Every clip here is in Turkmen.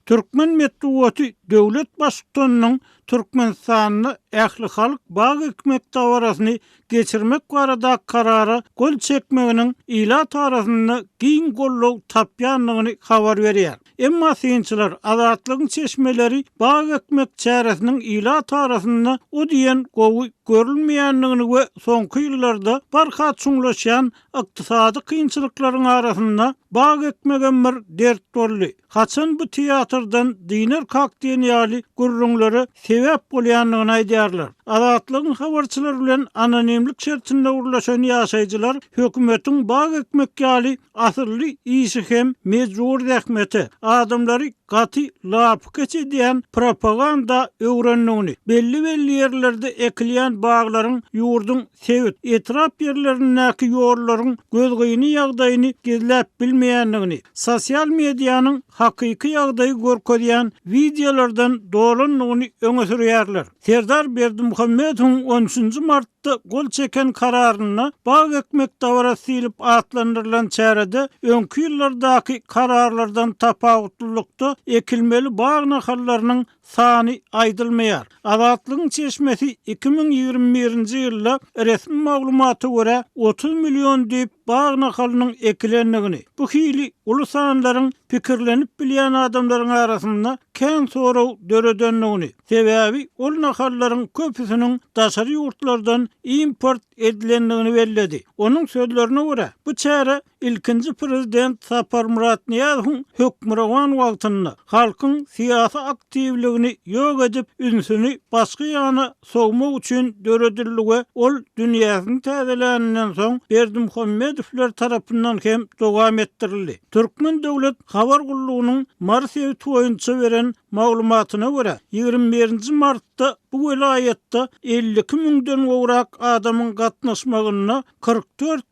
Türkmen Medeniýeti döwlet başlygynyň Türkmenistanyny ähli halk bag hükmet dawarasyny geçirmek barada karary gol çekmeginiň ila tarasyny giň gollaw tapýanlygyny habar berýär. Emma synçylar azatlygyň çeşmeleri bag hükmet çäresiniň ila tarasyny o diýen gowy görülmeýänligini we soňky ýyllarda barhat çuňlaşan ykdysady kynçylyklaryň arasynda bag hükmegen bir dert boldy. Haçan bu teatrdan diner kakteniyali gurrunlary sebäp bolýanlygyny aýdýarlar. Azatlygyň habarçylary bilen anonimlik şertinde urlaşan ýaşaýjylar hökümetiň bag hükmekgali asyrly işi hem mejbur dähmeti adamlary gaty lap geçirdiýän propaganda öwrenligini belli ýerlerde ekilýän baglaryň ýurdun sewit etrap ýerlerindäki ýollaryň gözgüýni ýagdaýyny gezläp bilmeýänligini sosial mediýanyň hakyky ýagdaýy görkezýän videolardan dolanlygyny öňe sürýärler. Serdar Berdimuhammedowyň 13-nji martda gol çeken kararyny bag hükmet dawarasy silip atlandyrylan çärede öňkü ýyllardaky kararlardan tapawutlukda ekilmeli bag nahallarynyň sany aýdylmaýar. Azatlygyň çeşmesi 2021-nji ýylda resmi maglumaty görä 30 million diýip bag nahalynyň ekilenligini, bu hili uly sanlaryň pikirlenip bilýän adamlaryň arasynda kän soraw döredenligini, sebäbi ol nahallaryň köpüsiniň daşary ýurtlardan import edilenligini belledi. Onuň sözlerine görä, bu çäre ilkinji prezident Sapar Muratniýazowyň hökmrawan wagtynda halkyň siýasy aktivligini ýok edip ünsüni başga ýana sogmak üçin dörediligi ol dünýäsiň täzelänenden soň Berdimuhammedowler tarapyndan hem dowam etdirildi. Türkmen döwlet habar gullugynyň Marsewit boýunça beren maglumatyna görä 21-nji martda bu welaýatda 52 000den gowrak adamyň gatnaşmagyna 44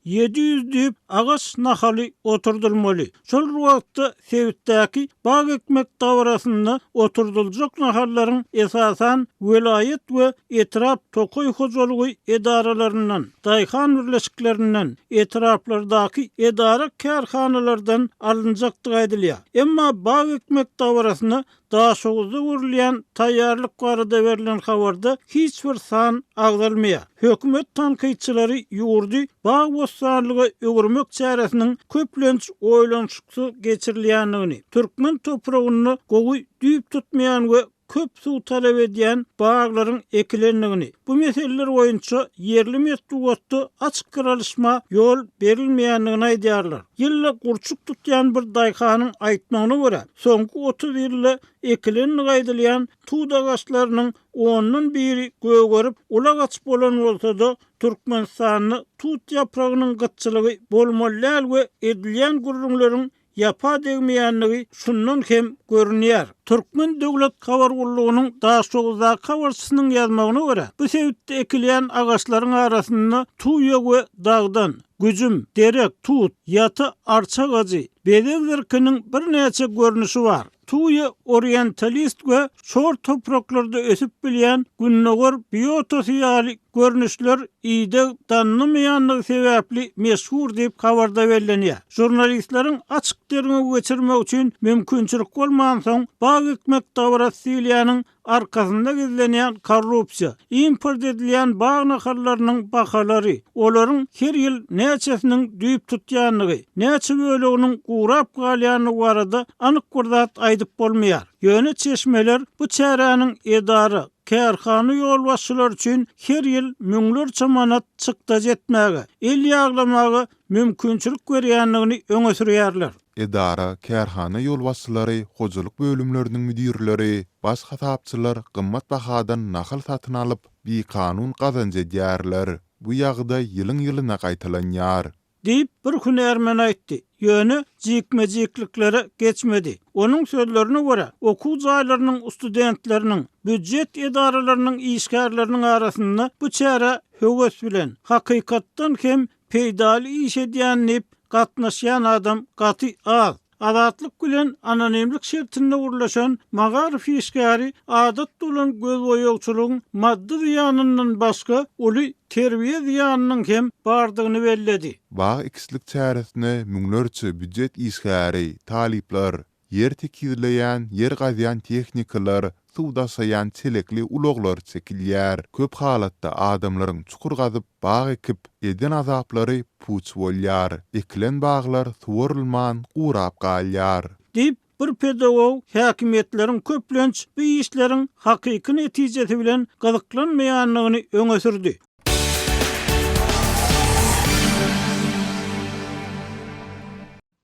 700 diýip agaç nahaly oturdulmaly. Şol wagtda Sewitdäki bag hükmet dawarasyna oturduljak nahallaryň esasan welaýet we etrap tokoy hojalygy edaralarynyň, daýhan birleşiklerinden, etraplardaky edara kärhanalardan alınjakdygy aýdylýar. Emma bag hükmet dawarasyna daha şoğuzda urulan tayyarlık barada verilen habarda hiç bir san agdalmaya. Hökümet tanqidçileri yurdu bağ bostanlığı öğürmek çaresinin köplenç oylanışıksı geçirilýänligini, Türkmen toprağını gowy düýüp tutmayan ve köp su talep edýän baglaryň ekilenligini, bu meseleler boýunça yerli medeniýetde açyk gyralşma ýol berilmeýänligini aýdýarlar. Ýylla gurçuk tutýan bir daýhanyň aýtmagyna görä, soňky 30 ýylda ekilenligi aýdylýan tuğda gaçlarynyň 10-nyň biri gögerip ulagaç bolan bolsa-da Türkmenistanyny tut ýapragynyň gytçylygy bolmaly we edilýän gurrunlaryň yapa degmeýänligi şundan hem görünýär. Türkmen döwlet habar gullugynyň daha şoğuzda habarçysynyň ýazmagyna görä, bu sebäpde ekilýän agaçlaryň arasynda tuýa we dagdan güjüm, derek, tut, ýaty arça gajy, bedewlerkiniň bir näçe görnüşi bar. Tuýa orientalist we şor topraklarda ösüp bilýän günnäger biotosiyal görnüşler ýyda tanynmaýanlygy sebäpli meşhur diýip habarda berilýär. Jurnalistleriň açyk derine geçirmek üçin mümkinçilik bolmagan soň bag hükmet dawarasynyň arkasynda gizlenýän korrupsiýa, import edilýän bag nahallarynyň bahalary, olaryň her ýyl näçesiniň düýüp tutýanlygy, näçe böleginiň gurap galýanlygy barada anyk bir zat aýdyp bolmaýar. Ýöne çeşmeler bu çäräniň edara, kärhana ýolbaşçylar üçin her ýyl müňlerçe manat çykda jetmäge, el ýaglamagy mümkinçilik berýänligini öňe sürýärler. Edara, kärhana ýolbaşçylary, hojalyk bölümleriniň müdirleri, baş hasapçylar gymmat bahadan nahal satyn alyp bir kanun gazanjy edýärler. Bu ýagda ýylyň ýylyna gaýtalanýar. Deyip bir hünärmen aýtdy. Ýöne jikmejikliklere geçmedi. Onuň sözlerine görä, okuw jaýlarynyň studentleriniň, büdjet edaralarynyň işgärleriniň arasynda bu çäre höwes bilen hakykatdan hem peýdaly iş edýän gatnaşýan adam gaty az. Azatlyk bilen anonimlik şertinde urlaşan magarif işgäri adat bolan göz boýagçylygyň maddi ziýanyndan başga uly terbiýe ziýanynyň hem bardygyny belledi. Bag ikislik çäresine müňlerçe büdjet işgäri, talipler, yer tekizleyen, yer gazyan teknikalar, suwda sayan çelekli uloglar çekilýär. Köp halatda adamlaryň çukur gazyp bag ekip eden azaplary puç bolýar. Eklen baglar suwarylman gurap galýar. Dip bir pedagog häkimetleriň köplenç bu işleriň hakyky netijesi bilen gyzyklanmaýanlygyny öňe sürdi.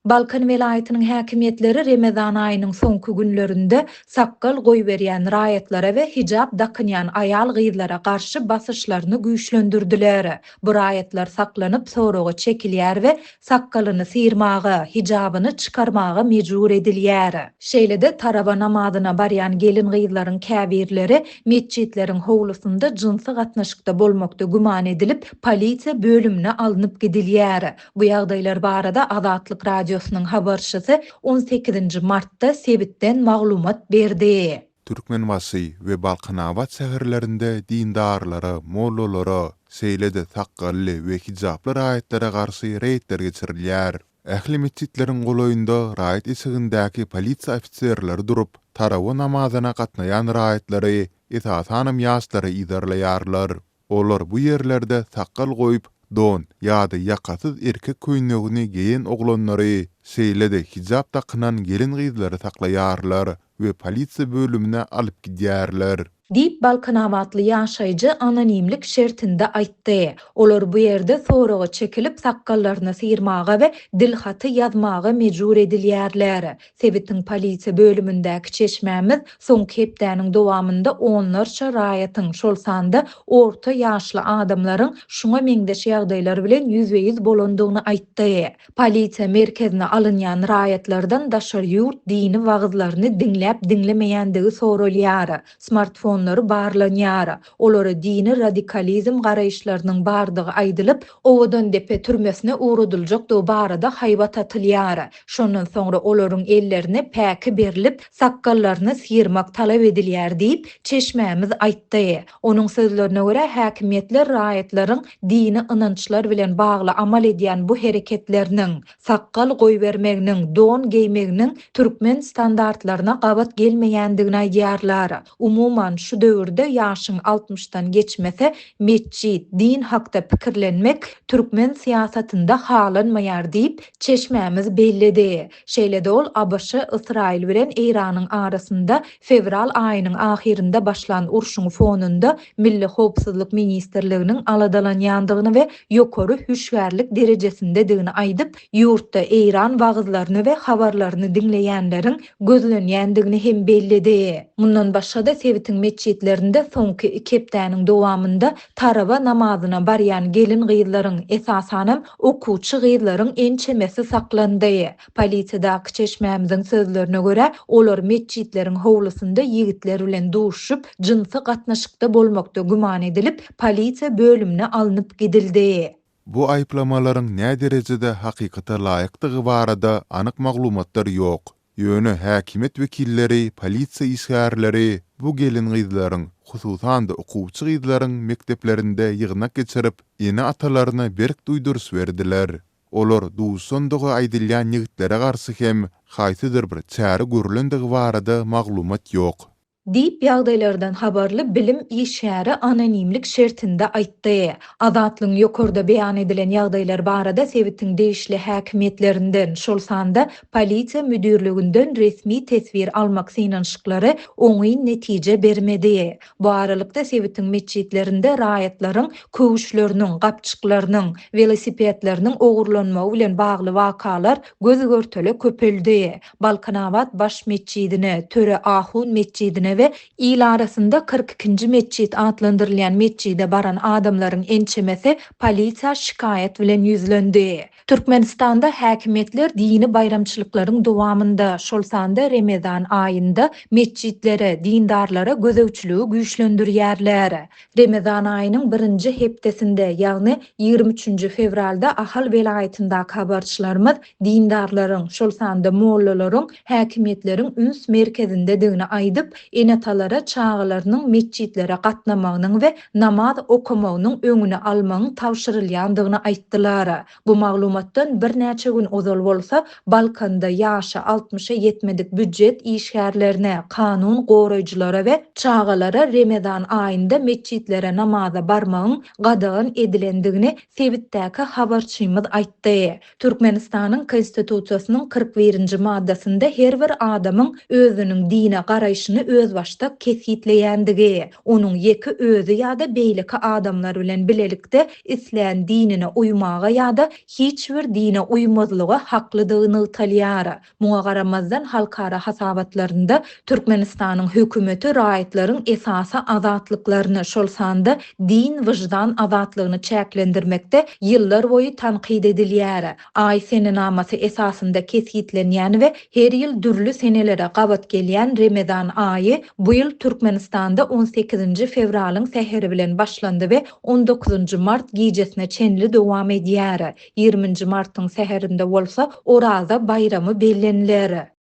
Balkan velaýatynyň häkimetleri Remezan aýynyň soňky günlerinde sakkal goýberýän raýatlara we hijab dakynýan aýal gyzlara garşy basyşlaryny güýçlendirdiler. Bu raýatlar saklanyp soragy çekilýär we sakkalyny sıyırmagy, hijabyny çykarmagy mejbur edilýär. Şeýlede taraba namazyna barýan gelin gyzlaryň käbirleri mesçitleriň howlusynda jynsy gatnaşykda bolmakda guman edilip polisiýa bölümine alınıp gidilýär. Bu ýagdaýlar barada Azatlyk radiosynyň habarçysy 18 martda Sebitden maglumat berdi. Türkmenbaşy we Balkanawat şäherlerinde dindarlara, mollalara, seýlede sakkally we hijably raýatlara garşy reýtler geçirilýär. Ähli mesçitleriň golaýynda raýat esigindäki polisiýa ofitserleri durup, tarawa namazyna gatnaýan raýatlary esasanam ýaşlary idarlaýarlar. Olar bu ýerlerde sakkal goýup, don ýa-da ýakasyz erkek köýnegini giyen oglanlary, seýlede hijab takynan gelin gyzlary saklaýarlar we polisiýa bölümine alyp gidýärler. Dip Balkanawatly ýaşaýjy anonimlik şertinde aýtdy. Olar bu ýerde soragy çekilip sakkallaryny sıyırmaga we dilhaty ýazmaga mejbur edilýärler. Sebitiň polisiýa bölümündäki çeşmämiz soňky hepdäniň dowamında onlarça raýatyň şol sanda orta ýaşly adamlaryň şuňa meňdeş ýagdaýlar bilen ýüzbeýiz bolandygyny aýtdy. Polisiýa merkezine alynýan raýatlardan daşary ýurt dini wagyzlaryny dinläp dinlemeýändigi soralýar. Smartfonlary barlanýar. Olary dini radikalizm garaýşlarynyň bardygy aýdylyp, owadan depe türmesine uğradyljak do barada haýbat atylýar. Şondan soňra olaryň ellerine päki berilip, sakkallaryny sıyırmak talap edilýär diýip çeşmämiz aýtdy. Onuň sözlerine görä häkimetler raýatlaryň dini ynançlar bilen bagly amal edýän bu hereketleriniň, sakkal goýbermeginiň, don geýmeginiň türkmen standartlaryna gabat gelmeýändigini aýdýarlar. Umuman şu döwürde ýaşyň 60-dan geçmese mesçit, din hakda pikirlenmek türkmen siýasatynda halanmaýar diýip çeşmämiz bellidi. Şeýlede ol ABC, Israil bilen Iranyň arasynda fevral aýynyň ahirinde başlan urşuň fonunda Milli Howpsuzlyk Ministrliginiň aladalanýandygyny we ýokary hüşwärlik derejesindedigini aýdyp, ýurtda Iran wagyzlaryny we habarlaryny dinleýänleriň gözlenýändigini hem bellidi. Mundan başga da Sebitiň mesçitlerinde soňky 2 hepdäniň dowamında taraba namazyna barýan gelin gyzlaryň esasanam okuwçy gyzlaryň ençemesi saklandy. Polisiýadaky çeşmämiziň sözlerine görä, olar mesçitleriň howlusynda ýigitler bilen duşup, jynsy gatnaşykda bolmakda guman edilip, polisiýa bölümine alınıp gidildi. Bu aýplamalaryň nä derejede hakykata laýykdygy barada anyk maglumatlar ýok. Ýöne häkimet wekilleri, polisiýa işgärleri bu gelin gyzlaryň, hususan da okuwçy gyzlaryň mekteplerinde ýygnak geçirip, ene atalaryna berk duýdurys berdiler. Olar duýsandygy aýdylýan ýigitlere garşy hem haýsydyr bir çäre görülendigi barada maglumat ýok. Dip ýagdaýlardan habarly bilim işäri anonimlik şertinde aýtdy. Azatlyň ýokurda beýan edilen ýagdaýlar barada Sebitiň değişli häkimetlerinden şol sanda polisiýa müdürlüginden resmi tesbir almak synanşyklary oňy netije bermedi. Bu aralykda Sebitiň mesçitlerinde raýatlaryň köwüşleriniň, gapçyklarynyň, velosipedleriniň ogurlanmagy bilen bagly wakalar göz görtele köpeldi. Balkanawat baş mesçidine, Töre Ahun mesçidine ve il arasında 42. mescit adlandyrylýan mescide baran adamlaryň ençemesi polisiýa şikayet bilen ýüzlendi. Türkmenistanda häkimetler dini bayramçylyklaryň dowamında şol sanda Remezan aýynda mescitlere, dindarlara gözewçiligi güýçlendirýärler. Remezan aýynyň 1-nji hepdesinde, ýagny 23 fevralda Ahal velaýatyndaky habarçylarymyz dindarlaryň, şol sanda mollalaryň häkimetleriň üns merkezindedigini aýdyp, enatalara çağılarynyň meçitlere gatnamagynyň we namaz okumagynyň öňüne almagyň tawşyrylýandygyny aýtdylar. Bu maglumatdan bir näçe gün ozal bolsa, Balkanda ýaşy 60-a ýetmedik büdjet işgärlerine, kanun goraýjylara we çağalara Remezan aýynda meçitlere namaza barmagyň gadagyn edilendigini Sebitdäki habarçymyz aýtdy. Türkmenistanyň konstitusiýasynyň 41-nji maddasynda her bir adamyň özüniň dine garaýşyny öz başda kesitleýändigi, onuň ýeki özü ýa-da beýleki adamlar bilen bilelikde Islam dinine uymaga ýa-da hiç bir dine uymazlyga haklydygyny talýar. Muňa garamazdan halkara hasabatlarynda Türkmenistanyň hökümeti raýatlaryň esasy azatlyklaryny, şol sanda din, wyjdan azatlygyny çäklendirmekde ýyllar boýu tanqid edilýär. Aý sene namasy esasynda kesitlenýän we her ýyl dürli senelere gabat gelýän Remezan aýy bu ýyl Türkmenistanda 18-nji fevralyň seheri bilen başlandy we 19-njy mart gijesine çenli dowam edýär. 20-nji martyň seherinde bolsa Oraza bayramy bellenler.